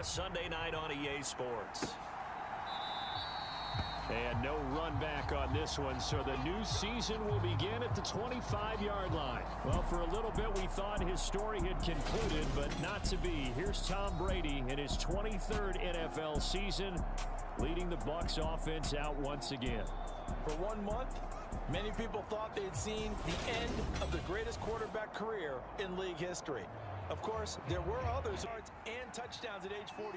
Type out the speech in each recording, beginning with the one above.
Sunday night on EA Sports. And no run back on this one, so the new season will begin at the 25-yard line. Well, for a little bit we thought his story had concluded, but not to be. Here's Tom Brady in his 23rd NFL season, leading the Bucs offense out once again. For 1 month, many people thought they'd seen the end of the greatest quarterback career in league history. Of course, there were others yards and touchdowns at age 44.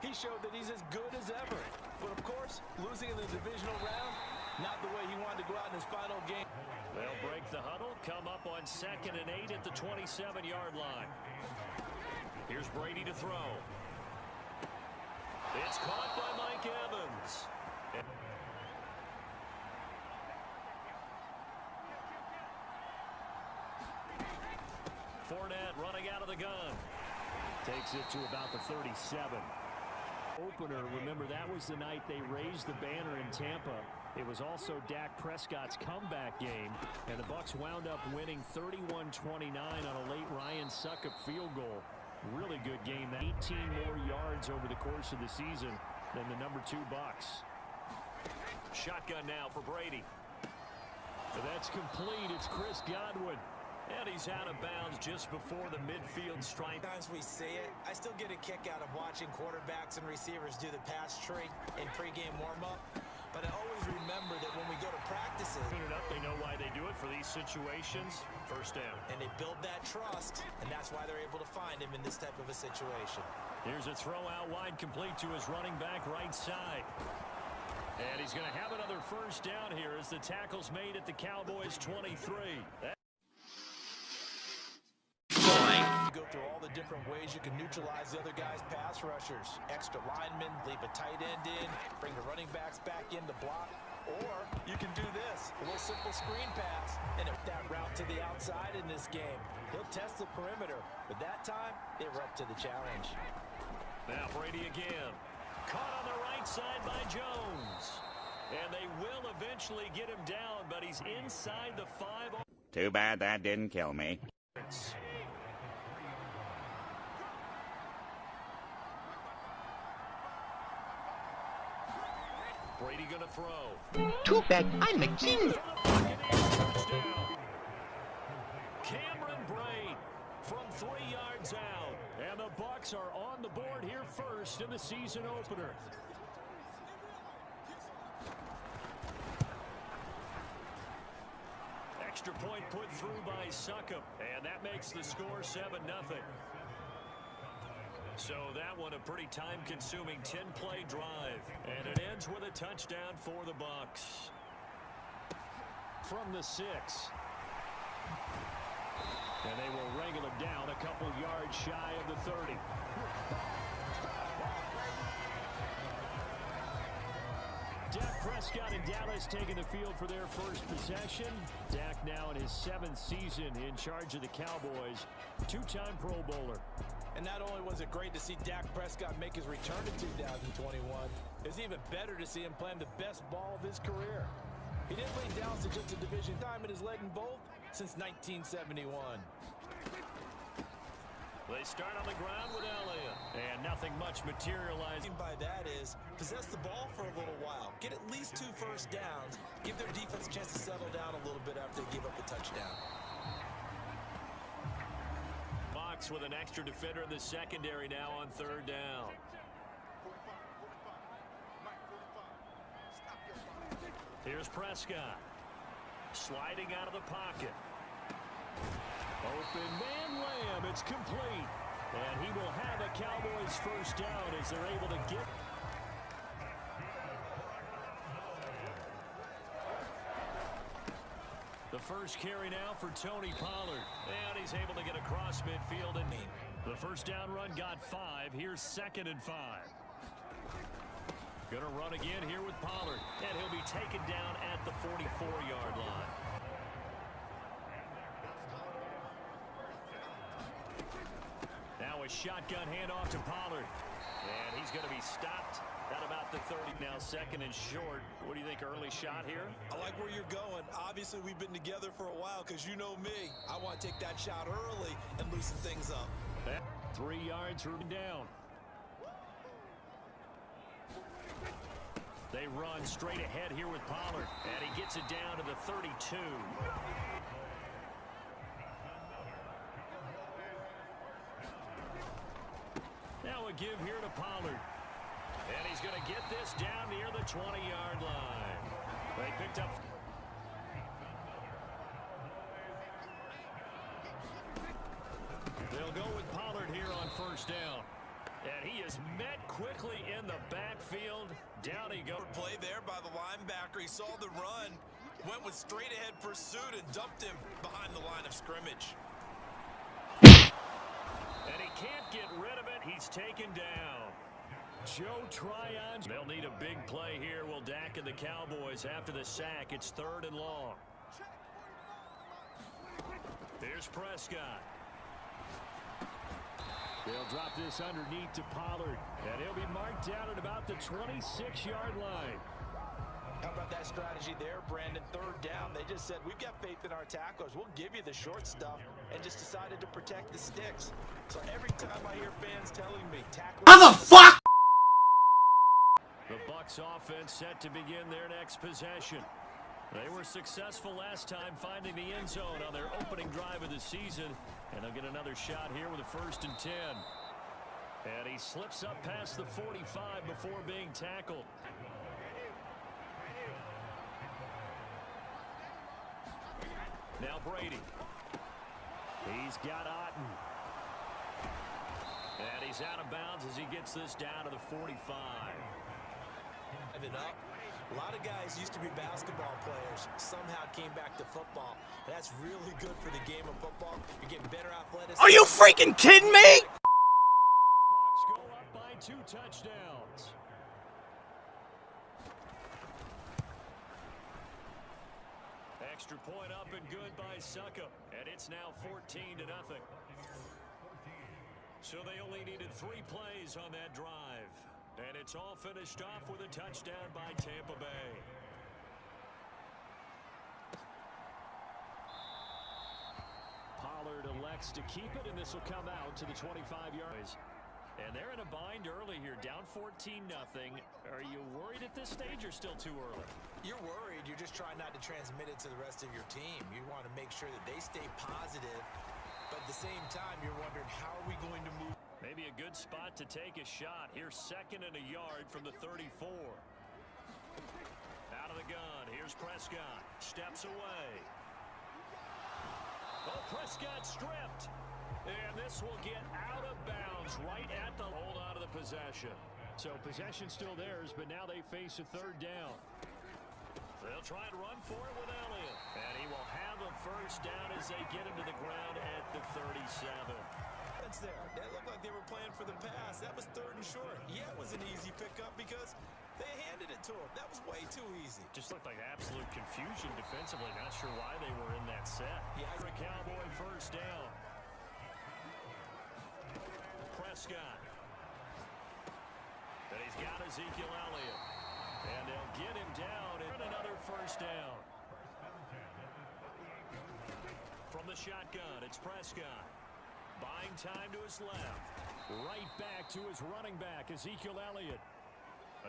He showed that he's as good as ever. But of course, losing in the divisional round, not the way he wanted to go out in his final game. They'll break the huddle, come up on 2nd and 8 at the 27-yard line. Here's Brady to throw. It's caught by Mike Evans. Fournette running out of the gun. Takes it to about the 37. Opener, remember that was the night they raised the banner in Tampa. It was also Dak Prescott's comeback game, and the Bucs wound up winning 31-29 on a late Ryan Succop field goal. Really good game. 18 more yards over the course of the season than the number 2 Bucs. Shotgun now for Brady. That's complete. It's Chris Godwin. And he's out of bounds just before the midfield stripe. Sometimes we see it. I still get a kick out of watching quarterbacks and receivers do the pass tree in pregame warm-up. But I always remember that when we go to practices, they know why they do it for these situations. First down. And they build that trust, and that's why they're able to find him in this type of a situation. Here's a throw out wide, complete to his running back right side. And he's going to have another first down here as the tackle's made at the Cowboys' 23. Go through all the different ways you can neutralize the other guy's pass rushers. Extra linemen, leave a tight end in, bring the running backs back in to block. Or you can do this, a little simple screen pass, and if that route to the outside in this game, he'll test the perimeter. But that time, they were up to the challenge. Now Brady again. Caught on the right side by Jones. And they will eventually get him down, but he's inside the 5. Too bad that didn't kill me. Brady gonna throw. Too bad I'm a king. Cameron Brate from 3 yards out. And the Bucs are on the board here first in the season opener. Extra point put through by Succop. And that makes the score 7-0. So that one a pretty time-consuming 10-play drive. And it ends with a touchdown for the Bucs. From the 6. And they will wrangle him down a couple yards shy of the 30. Dak Prescott and Dallas taking the field for their first possession. Dak now in his 7th season in charge of the Cowboys. 2-time Pro Bowler. And not only was it great to see Dak Prescott make his return in 2021, it's even better to see him playing the best ball of his career. He didn't lead Dallas to just a division time and has led in both since 1971. They start on the ground with Elliott. And nothing much materializing. By that is possess the ball for a little while. Get at least 2 first downs. Give their defense a chance to settle down a little bit after they give up a touchdown. With an extra defender in the secondary now on 3rd down. Here's Prescott. Sliding out of the pocket. Open man Lamb. It's complete. And he will have a Cowboys first down as they're able to get. The first carry now for Tony Pollard. And he's able to get across midfield. And the first down run got 5. Here's 2nd and 5. Going to run again here with Pollard. And he'll be taken down at the 44-yard line. Now a shotgun handoff to Pollard. And he's going to be stopped at about the 30. Now 2nd and short. What do you think, early shot here? I like where you're going. Obviously, we've been together for a while because you know me. I want to take that shot early and loosen things up. 3 yards down. They run straight ahead here with Pollard, and he gets it down to the 32. Now a give here to Pollard. And he's going to get this down near the 20-yard line. They picked up. They'll go with Pollard here on first down. And he is met quickly in the backfield. Down he goes. Play there by the linebacker. He saw the run, went with straight ahead pursuit and dumped him behind the line of scrimmage. And he can't get rid of it. He's taken down. Joe Tryon. They'll need a big play here. Will Dak and the Cowboys after the sack. It's 3rd and long. Here's Prescott. They'll drop this underneath to Pollard. And he'll be marked down at about the 26-yard line. How about that strategy there, Brandon? 3rd down. They just said, we've got faith in our tacklers. We'll give you the short stuff, and just decided to protect the sticks. So every time I hear fans telling me, tacklers... How the fuck? The Bucs offense set to begin their next possession. They were successful last time finding the end zone on their opening drive of the season. And they'll get another shot here with a 1st and 10. And he slips up past the 45 before being tackled. Now Brady. He's got Otten. And he's out of bounds as he gets this down to the 45. Up. A lot of guys used to be basketball players, somehow came back to football. That's really good for the game of football. You're getting better athleticism. Are you freaking kidding me? Bucs go up by 2 touchdowns. Extra point up and good by Succop, and it's now 14-0. So they only needed 3 plays on that drive. And it's all finished off with a touchdown by Tampa Bay. Pollard elects to keep it, and this will come out to the 25 yards. And they're in a bind early here, down 14-0. Are you worried at this stage or still too early? You're worried. You're just trying not to transmit it to the rest of your team. You want to make sure that they stay positive, but at the same time, you're wondering, how are we going to move? Maybe a good spot to take a shot. Here's 2nd and a yard from the 34. Out of the gun. Here's Prescott. Steps away. Oh, Prescott stripped. And this will get out of bounds right at the hold on to the possession. So possession still theirs, but now they face a 3rd down. They'll try and run for it with Elliott. And he will have a 1st down as they get him to the ground at the 37. There. That looked like they were playing for the pass. That was 3rd and short. Yeah, it was an easy pickup because they handed it to him. That was way too easy. Just looked like absolute confusion defensively. Not sure why they were in that set. Yeah, for a Cowboy 1st down. Prescott. And he's got Ezekiel Elliott. And they'll get him down and another 1st down. From the shotgun, it's Prescott. Buying time to his left. Right back to his running back, Ezekiel Elliott.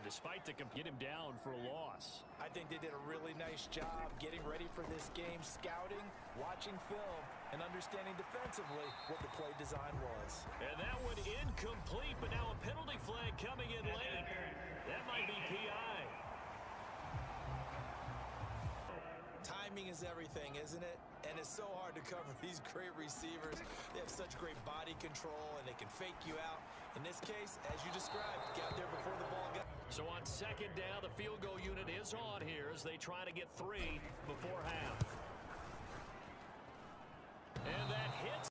Despite the get him down for a loss. I think they did a really nice job getting ready for this game, scouting, watching film, and understanding defensively what the play design was. And that one incomplete, but now a penalty flag coming in late. That might be PI. Timing is everything, isn't it? And it's so hard to cover these great receivers. They have such great body control, and they can fake you out. In this case, as you described, got there before the ball got. So on 2nd down, the field goal unit is on here as they try to get 3 before half. And that hits.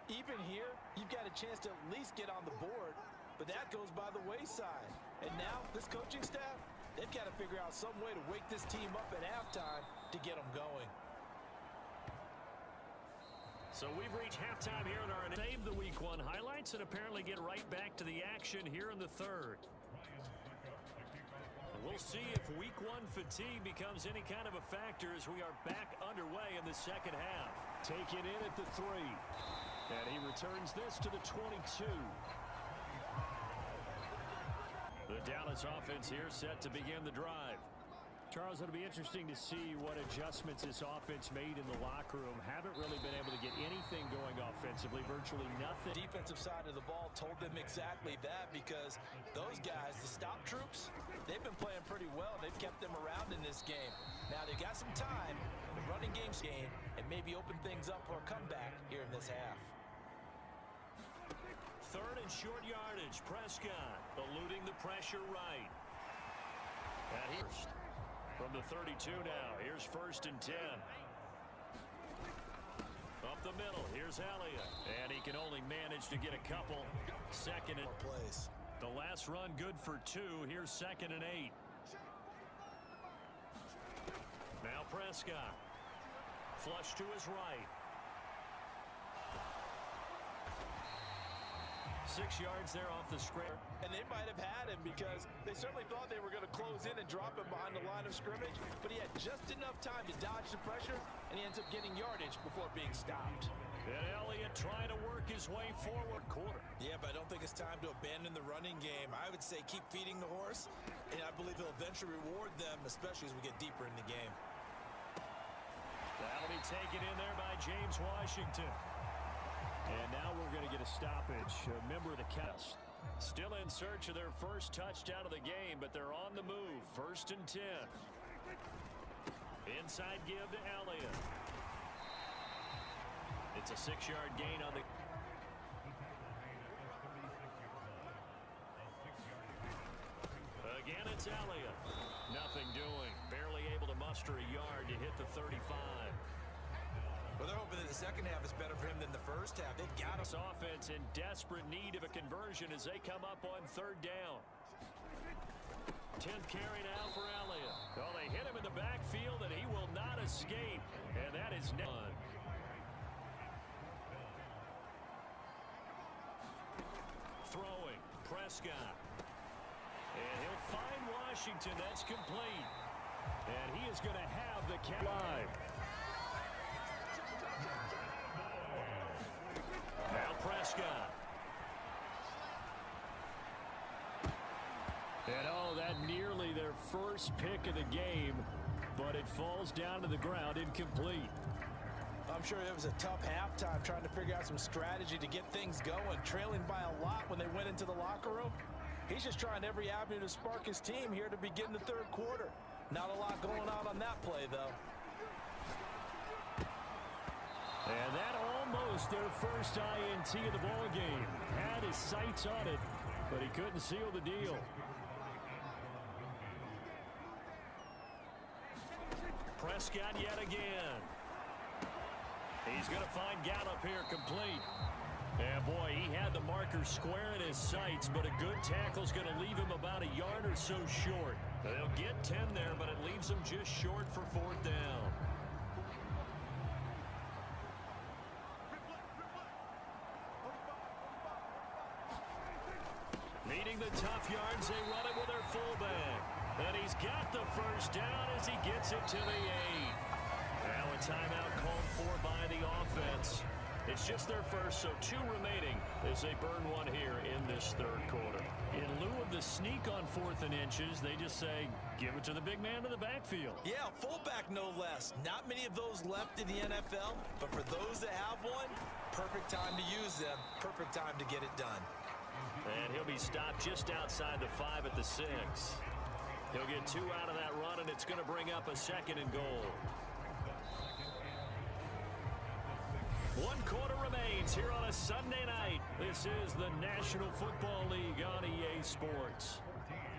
Even here, you've got a chance to at least get on the board, but that goes by the wayside. And now, this coaching staff, they've got to figure out some way to wake this team up at halftime to get them going. So we've reached halftime here in our Save the Week 1 highlights and apparently get right back to the action here in the 3rd. We'll see if Week 1 fatigue becomes any kind of a factor as we are back underway in the 2nd half. Taken in at the 3. And he returns this to the 22. The Dallas offense here set to begin the drive. Charles, it'll be interesting to see what adjustments this offense made in the locker room. Haven't really been able to get anything going offensively, virtually nothing. Defensive side of the ball told them exactly that, because those guys, the stop troops, they've been playing pretty well. They've kept them around in this game. Now they've got some time, the running game's game, and maybe open things up for a comeback here in this half. Third and short yardage. Prescott eluding the pressure right. And here's from the 32 now. Here's 1st and 10. Up the middle. Here's Elliott. And he can only manage to get a couple. 2nd and Plays. the last run good for 2. Here's 2nd and 8. Now Prescott. Flush to his right. 6 yards there off the square. And they might have had him, because they certainly thought they were going to close in and drop him behind the line of scrimmage, but he had just enough time to dodge the pressure, and he ends up getting yardage before being stopped. And Elliott trying to work his way forward. Quarter. Yeah, but I don't think it's time to abandon the running game. I would say keep feeding the horse, and I believe he'll eventually reward them, especially as we get deeper in the game. That'll be taken in there by James Washington. And now we're going to get a stoppage. A member of the cast. Still in search of their first touchdown of the game, but they're on the move. 1st and 10. Inside give to Elliott. It's a 6-yard gain on the... Again, it's Elliott. Nothing doing. Barely able to muster a yard to hit the 35. Well, they're hoping that the second half is better for him than the first half. They've got This offense in desperate need of a conversion as they come up on 3rd down. 10th carry now for Elliott. Oh, they hit him in the backfield, and he will not escape. And that is none. Throwing. Prescott. And he'll find Washington. That's complete. And he is going to have the catch live. Now Prescott. And oh, that nearly their first pick of the game, but it falls down to the ground incomplete. I'm sure it was a tough halftime trying to figure out some strategy to get things going, trailing by a lot when they went into the locker room. He's just trying every avenue to spark his team here to begin the 3rd quarter. Not a lot going on that play, though. And that almost their first INT of the ball game. Had his sights on it, but he couldn't seal the deal. Prescott yet again. He's going to find Gallup here complete. And boy, he had the marker square in his sights, but a good tackle's going to leave him about a yard or so short. They'll get 10 there, but it leaves them just short for 4th down. Needing the tough yards, they run it with their fullback. And he's got the first down as he gets it to the 8. Now a timeout called for by the offense. It's just their first, so 2 remaining as they burn one here in this 3rd quarter. In lieu of the sneak on 4th and inches, they just say, give it to the big man in the backfield. Yeah, fullback no less. Not many of those left in the NFL, but for those that have one, perfect time to use them, perfect time to get it done. And he'll be stopped just outside the 5 at the 6. He'll get 2 out of that run, and it's going to bring up a 2nd and goal. 1 quarter remains here on a Sunday night. This is the National Football League on EA Sports.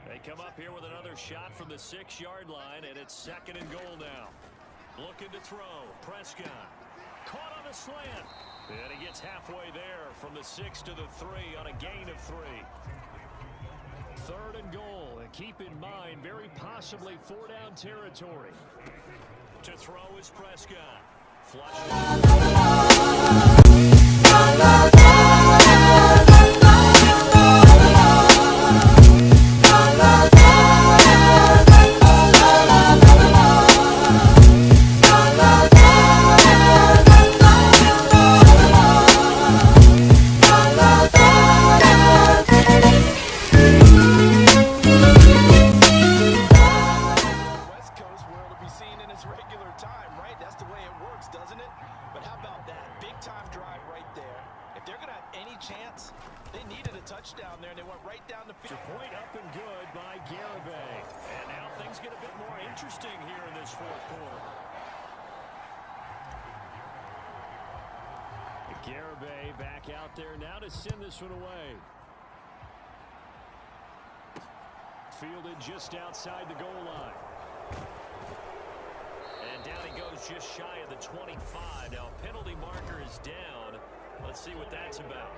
They come up here with another shot from the 6-yard line, and it's 2nd and goal now. Looking to throw. Prescott. Caught on a slant. And he gets halfway there from the 6 to the 3 on a gain of 3. 3rd and goal, and keep in mind, very possibly 4-down territory. To throw is Prescott. Flush. chance. They needed a touchdown there, and they went right down the field. Point up and good by Garibay. And now things get a bit more interesting here in this fourth quarter. Garibay back out there now to send this one away. Fielded just outside the goal line. And down he goes just shy of the 25. Now penalty marker is down. Let's see what that's about.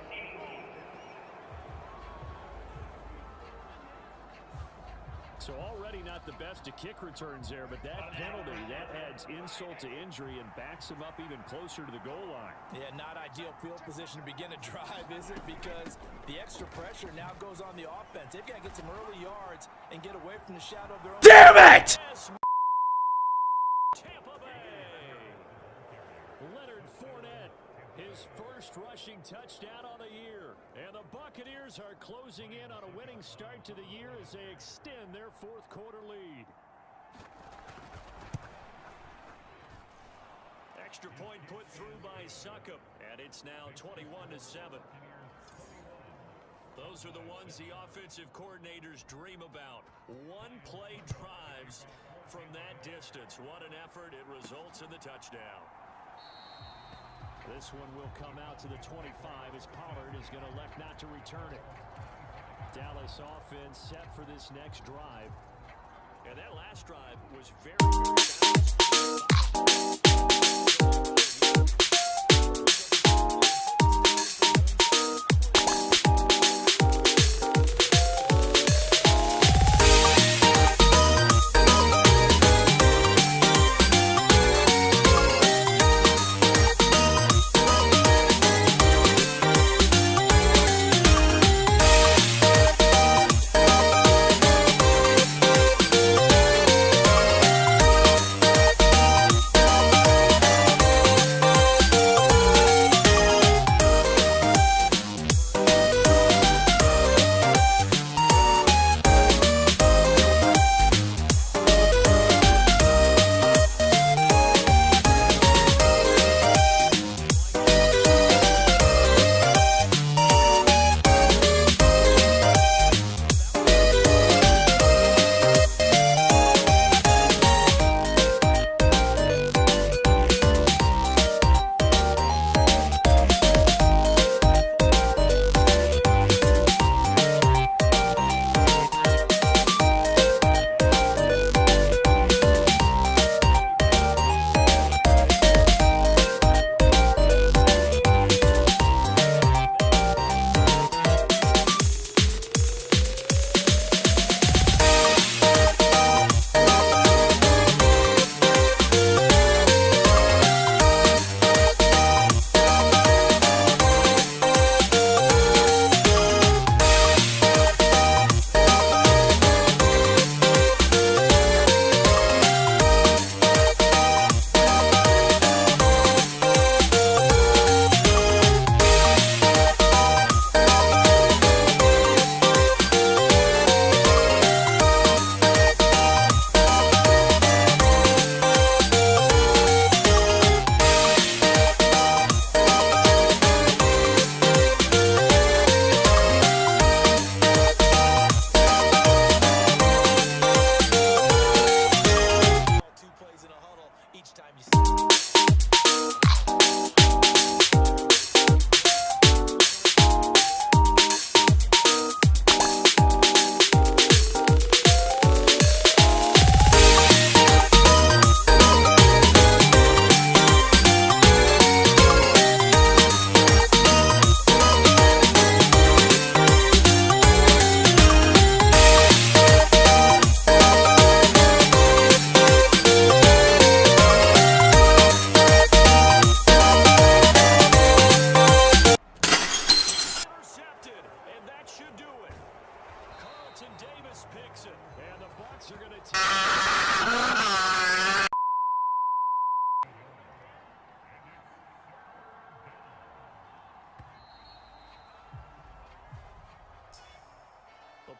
So already not the best of kick returns there, but that penalty, that adds insult to injury and backs him up even closer to the goal line. Yeah, not ideal field position to begin a drive, is it? Because the extra pressure now goes on the offense. They've got to get some early yards and get away from the shadow of their own. Damn it! Tampa Bay. Leonard Fournette, his first rushing touchdown on the year. And the Buccaneers are closing in on a winning start to the year as they extend their fourth quarter lead. Extra point put through by Succop, and it's now 21-7. Those are the ones the offensive coordinators dream about. One-play drives from that distance. What an effort. It results in the touchdown. This one will come out to the 25 as Pollard is going to elect not to return it. Dallas offense set for this next drive. And that last drive was very, very balanced.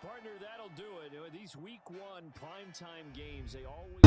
Partner, that'll do it. These week one primetime games, they always...